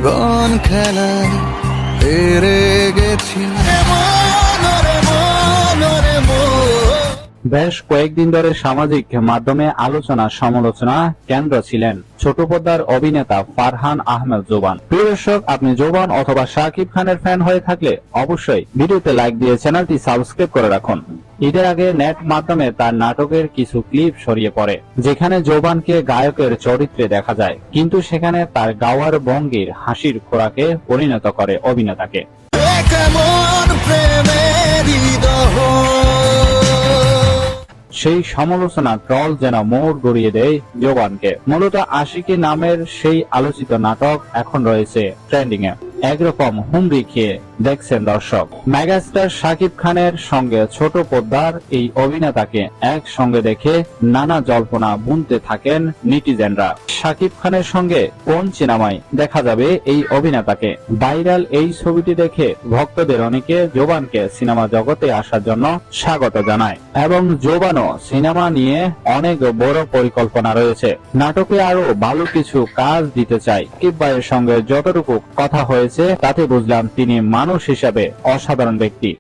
জীবন খেলায় হেরে গেছি। বেশ কয়েকদিন ধরে সামাজিক মাধ্যমে আলোচনা সমালোচনা কেন্দ্র ছিলেন ছোট পর্দার অভিনেতা ফারহান আহমেদ জোবান। প্রিয় দর্শক, আপনি জোবান অথবা শাকিব খানের ফ্যান হয়ে থাকলে অবশ্যই ভিডিওতে লাইক দিয়ে চ্যানেলটি সাবস্ক্রাইব করে রাখুন। ঈদের আগে নেট মাধ্যমে তার নাটকের কিছু ক্লিপ ছড়িয়ে পড়ে, যেখানে জোবানকে গায়কের চরিত্রে দেখা যায়, কিন্তু সেখানে তার গাওয়ার ভঙ্গির হাসির খোরাকে পরিণত করে অভিনেতাকে। সেই সমালোচনা ট্রল যেন মোড় গড়িয়ে দেয় জোবানকে। মূলত আশিকি নামের সেই আলোচিত নাটক এখন রয়েছে ট্রেন্ডিং এ। একরকম হুমড়ি খেয়ে দেখছেন দর্শক। মেগাস্টার শাকিব খানের সঙ্গে ছোট পর্দার এই অভিনেতাকে একসঙ্গে দেখে নানা জল্পনা বুনতে থাকেন নেটিজেনরা। শাকিব খানের সঙ্গে কোন সিনেমায় দেখা যাবে এই অভিনেতাকে? ভাইরাল এই ছবিটি দেখে ভক্তদের অনেকে জোবানকে সিনেমা জগতে আসার জন্য স্বাগত জানায় এবং জোবানও সিনেমা নিয়ে অনেক বড় পরিকল্পনা রয়েছে। নাটকে আরো ভালো কিছু কাজ দিতে চাই। শাকিব ভাইয়ের সঙ্গে যতটুকু কথা হয়েছে তাতে বুঝলাম তিনি মানুষ হিসাবে অসাধারণ ব্যক্তি।